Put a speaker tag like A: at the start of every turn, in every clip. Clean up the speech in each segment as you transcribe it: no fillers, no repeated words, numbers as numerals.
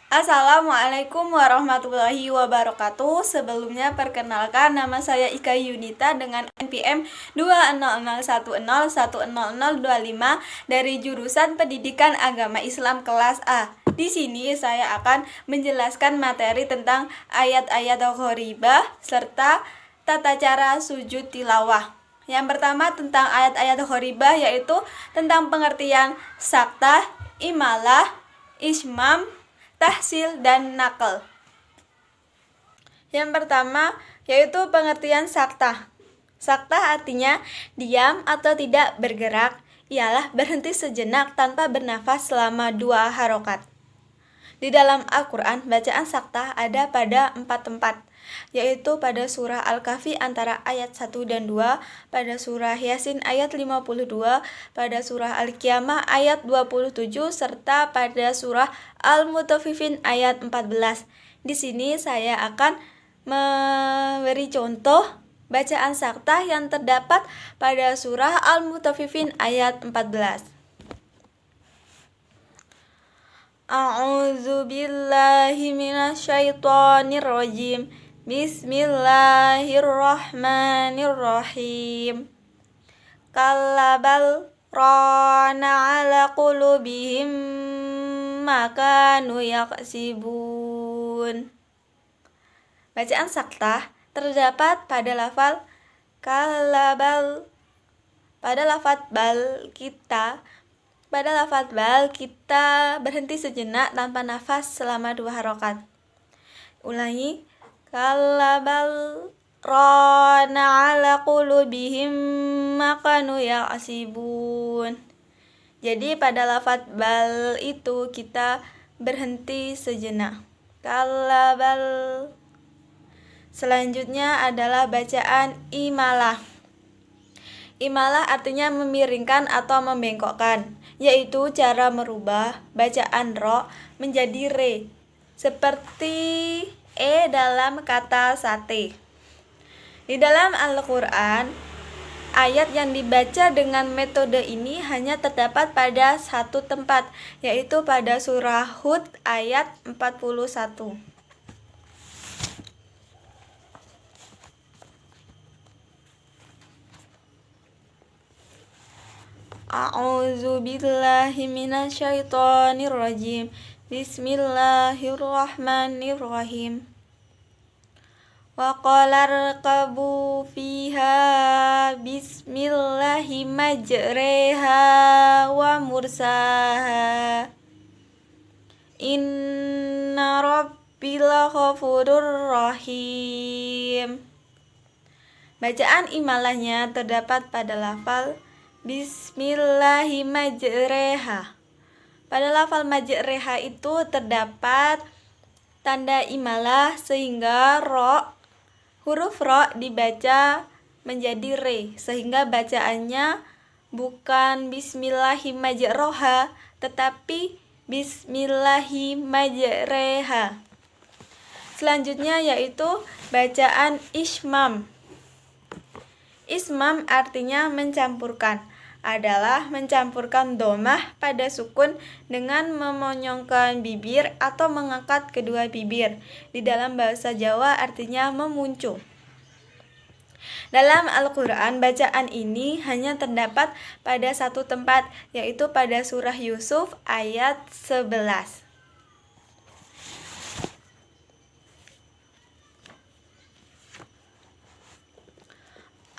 A: Assalamualaikum warahmatullahi wabarakatuh. Sebelumnya perkenalkan, nama saya Ika Yunita dengan NPM 20010100025 dari jurusan Pendidikan Agama Islam kelas A. Di sini saya akan menjelaskan materi tentang ayat-ayat gharibah serta tata cara sujud tilawah. Yang pertama tentang ayat-ayat gharibah, yaitu tentang pengertian saktah, imalah, ismam, tahsil, dan nakal. Yang pertama yaitu pengertian saktah. Saktah artinya diam atau tidak bergerak, ialah berhenti sejenak tanpa bernafas selama 2 harokat. Di dalam Al-Quran, bacaan saktah ada pada 4 tempat, yaitu pada surah Al-Kahfi antara ayat 1 dan 2, pada surah Yasin ayat 52, pada surah Al-Qiyamah ayat 27, serta pada surah Al-Mutaffifin ayat 14. Di sini saya akan memberi contoh bacaan saktah yang terdapat pada surah Al-Mutaffifin ayat 14. A'udzu billahi minasyaitonir rajim. Bismillahirrahmanirrahim. Kallabal rana ala qulubihim ma kanu yaksibun. Bacaan saktah terdapat pada lafal kallabal. Pada lafaz bal kita berhenti sejenak tanpa nafas selama 2 harokat. Ulangi. Kallabal rana ala qulubihim ma kanu yaksibun. Jadi pada lafaz bal itu kita berhenti sejenak. Kallabal. Selanjutnya adalah bacaan imalah. Imalah artinya memiringkan atau membengkokkan, yaitu cara merubah bacaan ro menjadi re, seperti dalam kata sate. Di dalam Al-Quran, ayat yang dibaca dengan metode ini hanya terdapat pada 1 tempat, yaitu pada surah Hud ayat 41. A'udzu billahi minasyaitonir rajim. Bismillahirrahmanirrahim. Wa qala rakabu fiha bismillahi majreha wa mursaha. Inna rabbil ghafurur rahim. Bacaan imalahnya terdapat pada lafal Bismillahi majreha. Pada lafal majreha itu terdapat tanda imalah sehingga huruf ro dibaca menjadi re, sehingga bacaannya bukan Bismillahi majroha tetapi Bismillahi majreha. Selanjutnya yaitu bacaan ismam. Ismam artinya mencampurkan, adalah mencampurkan domah pada sukun dengan memonyongkan bibir atau mengangkat kedua bibir. Di dalam bahasa Jawa artinya memuncuh. Dalam Al-Quran, bacaan ini hanya terdapat pada 1 tempat, yaitu pada surah Yusuf ayat 11.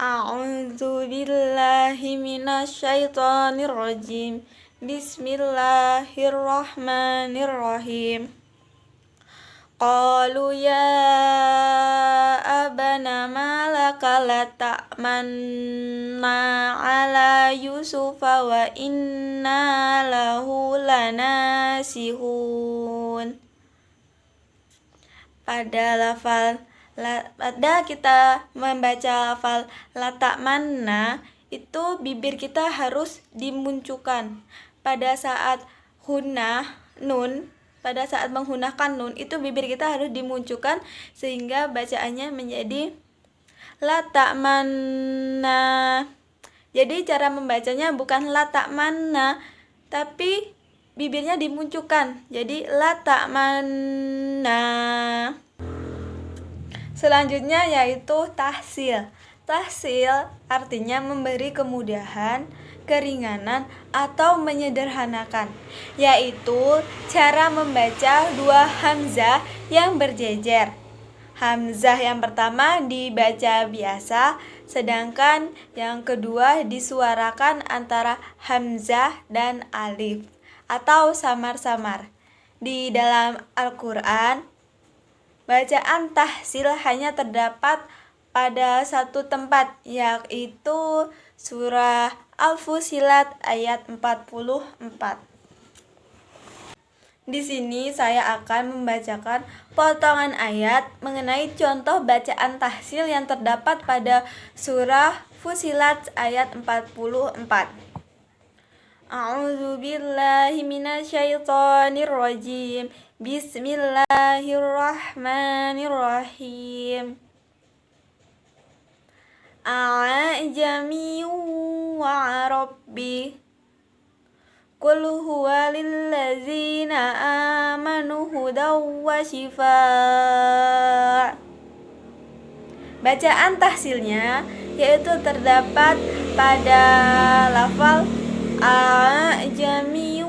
A: A'udzu billahi minasyaitonir rajim. Bismillahirrahmanirrahim. Qalu ya abana malaka la ta'manna ala yusufa wa inna lahu lanasihun. Pada kita membaca lafal latak manna itu bibir kita harus dimunculkan. Pada saat menghunahkan nun itu bibir kita harus dimunculkan sehingga bacaannya menjadi latak manna. Jadi cara membacanya bukan latak manna tapi bibirnya dimunculkan. Jadi la ta'manna. Selanjutnya yaitu tahsil. Tahsil artinya memberi kemudahan, keringanan, atau menyederhanakan, yaitu cara membaca dua hamzah yang berjejer. Hamzah yang pertama dibaca biasa, sedangkan yang kedua disuarakan antara hamzah dan alif atau samar-samar. Di dalam Al-Quran, bacaan tahsil hanya terdapat pada satu tempat, yaitu surah Al-Fussilat ayat 44. Di sini saya akan membacakan potongan ayat mengenai contoh bacaan tahsil yang terdapat pada surah Fussilat ayat 44. A'udzu billahi minasyaitonir rajim. Bismillahirrahmanirrahim. A'jami wa 'arabbi. Qul huwa lillazina amanu hudaw wa shifaa. Bacaan tahsilnya yaitu terdapat pada lafal a'jami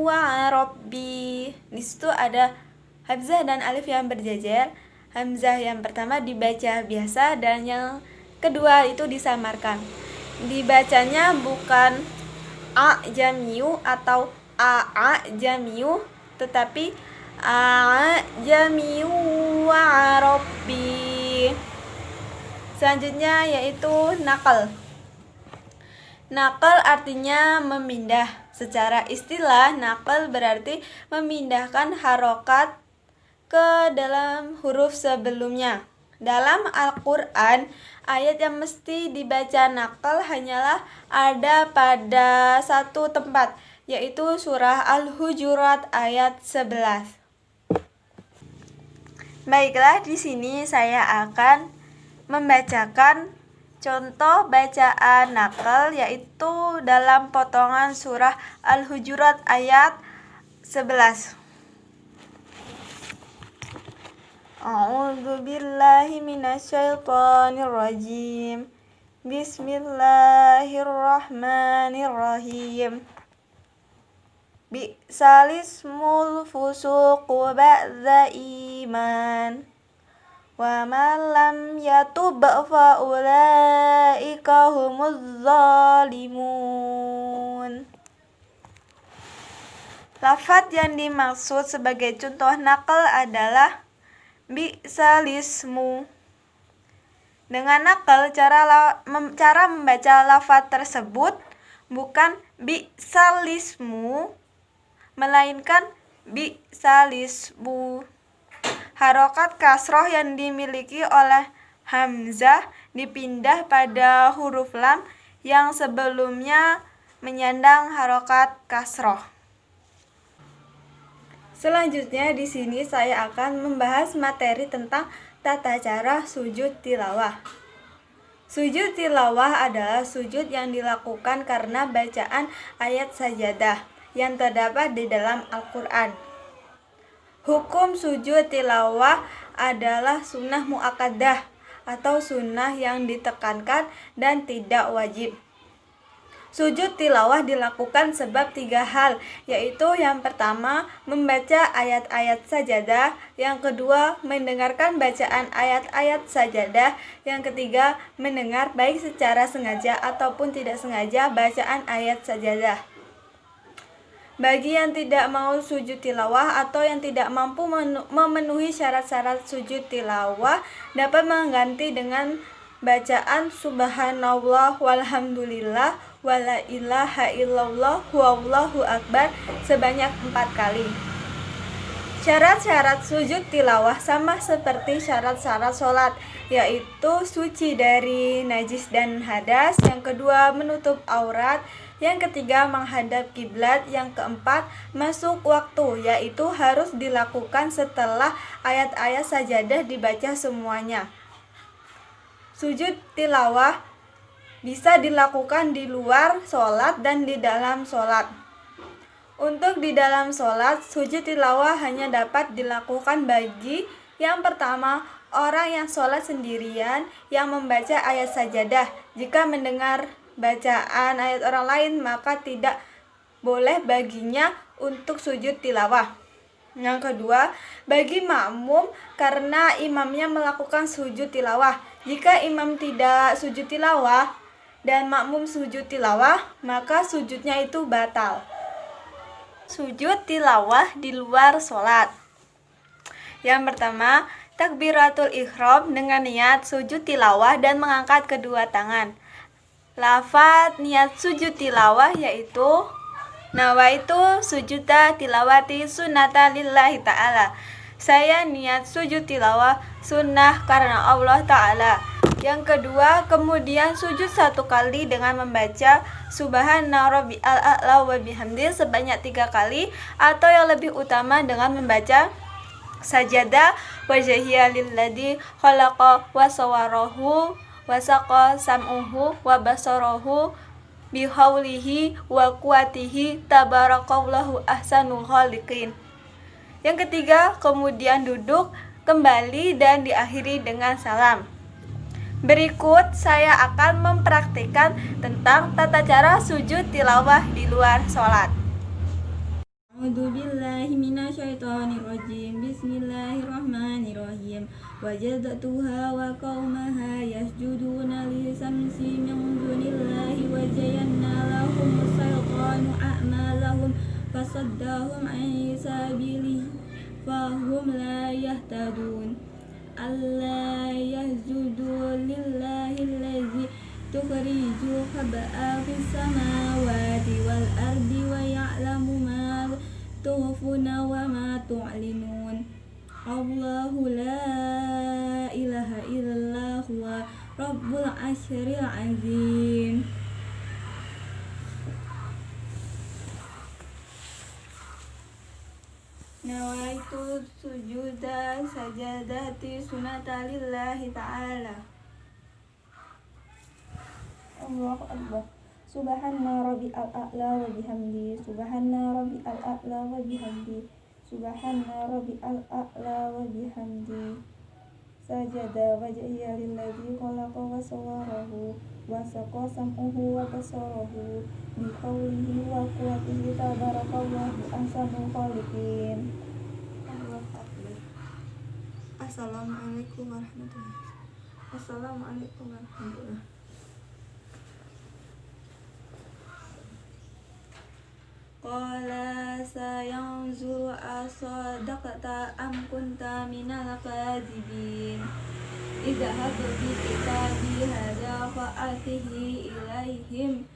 A: wa 'arabbi. Di situ ada hamzah dan alif yang berjejer. Hamzah yang pertama dibaca biasa dan yang kedua itu disamarkan. Dibacanya bukan a'jamiyu atau a'jamiyu, tetapi a'jamiyu wa 'arabbi. Selanjutnya yaitu naqal. Naqal artinya memindah. Secara istilah, naqal berarti memindahkan harokat ke dalam huruf sebelumnya. Dalam Al-Quran, ayat yang mesti dibaca naqal hanyalah ada pada satu tempat, yaitu surah Al-Hujurat ayat 11. Baiklah, di sini saya akan membacakan contoh bacaan naqal, yaitu dalam potongan surah Al-Hujurat ayat 11. A'udzu billahi minasyaitonir rajim. Bismillahirrahmanirrahim. Bi'salismul fusuqu ba'da iman. Wa man lam yatub fa ulaika humuz zalimun. Lafaz yang dimaksud sebagai contoh naqal adalah bi'salismu. Dengan naqal, cara membaca lafaz tersebut bukan bi'salismu, melainkan bi'salisbu. Harokat kasroh yang dimiliki oleh hamzah dipindah pada huruf lam yang sebelumnya menyandang harokat kasroh. Selanjutnya di sini saya akan membahas materi tentang tata cara sujud tilawah. Sujud tilawah adalah sujud yang dilakukan karena bacaan ayat sajadah yang terdapat di dalam Al-Quran. Hukum sujud tilawah adalah sunnah mu'akkadah atau sunnah yang ditekankan dan tidak wajib. Sujud tilawah dilakukan sebab 3 hal, yaitu yang pertama membaca ayat-ayat sajadah, yang kedua mendengarkan bacaan ayat-ayat sajadah, yang ketiga mendengar baik secara sengaja ataupun tidak sengaja bacaan ayat sajadah. Bagi yang tidak mau sujud tilawah atau yang tidak mampu memenuhi syarat-syarat sujud tilawah dapat mengganti dengan bacaan subhanallah walhamdulillah wala ilaha illallah wallahu akbar sebanyak 4 kali. Syarat-syarat sujud tilawah sama seperti syarat-syarat sholat, yaitu suci dari najis dan hadas, yang kedua menutup aurat, yang ketiga menghadap kiblat, yang keempat masuk waktu, yaitu harus dilakukan setelah ayat-ayat sajadah dibaca semuanya. Sujud tilawah bisa dilakukan di luar sholat dan di dalam sholat. Untuk di dalam sholat, sujud tilawah hanya dapat dilakukan bagi yang pertama, orang yang sholat sendirian yang membaca ayat sajadah. Jika mendengar bacaan ayat orang lain, maka tidak boleh baginya untuk sujud tilawah. Yang kedua, bagi makmum karena imamnya melakukan sujud tilawah. Jika imam tidak sujud tilawah dan makmum sujud tilawah, maka sujudnya itu batal. Sujud tilawah di luar sholat. Yang pertama, takbiratul ihram dengan niat sujud tilawah dan mengangkat kedua tangan. Lafaz niat sujud tilawah yaitu nawaitu sujuda tilawati sunnata lillahi ta'ala. Saya niat sujud tilawah sunnah karena Allah Ta'ala. Yang kedua, kemudian sujud 1 kali dengan membaca Subhana Rabbil A'la wa bihamdi sebanyak 3 kali, atau yang lebih utama dengan membaca sajada wajhiya lilladzi khalaqa wa sawarahu wa saqa sam'uhu wa basarahu bihaulihi wa quwatihi tabarakallahu ahsanul khaliqin. Yang ketiga, kemudian duduk kembali dan diakhiri dengan salam. Berikut saya akan mempraktikkan tentang tata cara sujud tilawah di luar sholat.
B: A'udzubillahi minasyaitonirrajim. Bismillahirrahmanirrahim. Wajadtuha wa qaumaha yasjuduna lisamsi min dunillahi wa zayyana lahum syaitanu a'malahum fasaddahum an sabilihi fahum la yahtadun. Alla yasjudu lillahi allazi tukhriju khaba'a fis samawati wal ardi wa ya'lamu ma tukhfuna wa ma tu'linun. Allahu la ilaha illallah huwa rabbul arsyil azim. Nawaitu sujuda sajadati sunata lillahi ta'ala. Allahu akbar. Subhana rabbil a'la wa bihamdi. Subhana rabbil a'la wa bihamdi. Subhana rabbil a'la wa bihamdi. Sajada wajhiya lilladzi khalaqa wa sawwarahu wa saqa sam'uhu wa basarahu bi haulihi wa quwwatihi tabarakallahu ahsanul khaliqin. Assalamualaikum warahmatullahi wabarakatuh. Assalamualaikum warahmatullahi wabarakatuh. Qala sayanzuru asadaqta am kunta minal kadzibin. Idhhab bi kitabi hadza fa'atihi ilaihim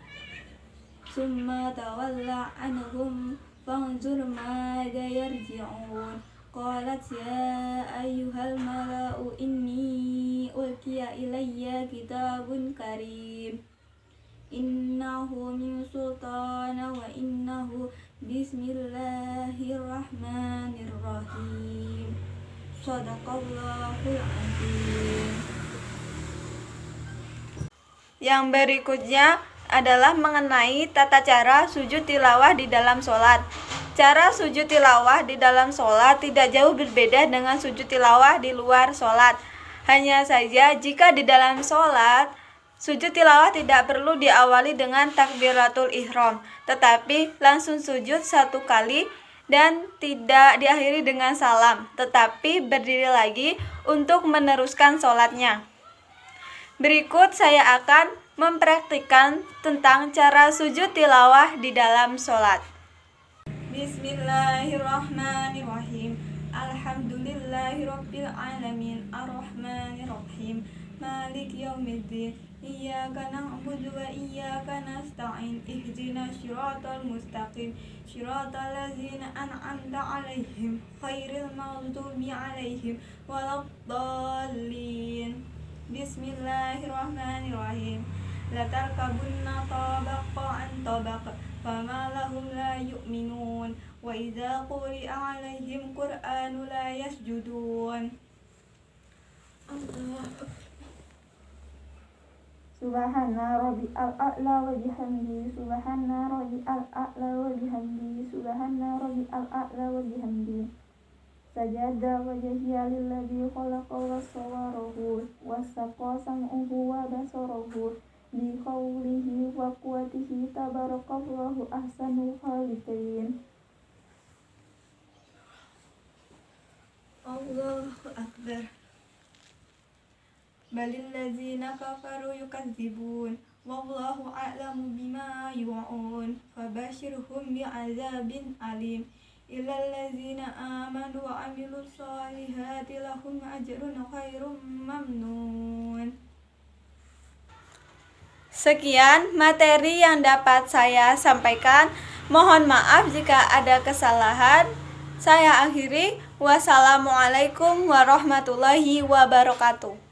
B: summa tawalla anhum fanzur madza yarji'un. Qalat ya ayyuhal mala'u inni ulqiya ilayya kitabun karim. Innahu min sultana wa innahu bismillahirrahmanirrahim. Shadaqallahul azim.
A: Yang berikutnya adalah mengenai tata cara sujud tilawah di dalam sholat. Cara sujud tilawah di dalam sholat tidak jauh berbeda dengan sujud tilawah di luar sholat. Hanya saja jika di dalam sholat, sujud tilawah tidak perlu diawali dengan takbiratul ihram, tetapi langsung sujud 1 kali dan tidak diakhiri dengan salam, tetapi berdiri lagi untuk meneruskan sholatnya. Berikut saya akan mempraktikkan tentang cara sujud tilawah di dalam sholat. Bismillahirrahmanirrahim. Alhamdulillahirabbil alamin. Arrahmanirrahim. Malik yaumiddin. Iyyaka na'budu wa iyyaka nasta'in. Ihdinas siratal mustaqim. Siratal ladzina an'amta 'alaihim ghairil maghdubi 'alaihim waladdallin. Bismillahirrahmanirrahim. La tarkabunna tabaqan tabaq fama lahum la yu'minun wa idza quri'a 'alaihim qur'anu la yasjudun.
B: Subhana rabbial a'la wa bihamdi. Subhana rabbial a'la wa bihamdi. Subhana rabbial a'la wa bihamdi. Sajada wajhiya lilladzi khalaqa wa sawwarahu wa saqa sam'uhu wa basarahu bi qawlihi wa quwwatihi tabarakallahu ahsanul khaliqin.
A: Allahu Akbar. Balil ladzina kafaru yukadzibun wallahu a'lamu bima yu'un fabashirhum bi'adzabin alim illal ladzina amanu wa 'amilus solihati lahum ajrun khairum mamnun. Sekian materi yang dapat saya sampaikan. Mohon maaf jika ada kesalahan. Saya akhiri. Wassalamualaikum warahmatullahi wabarakatuh.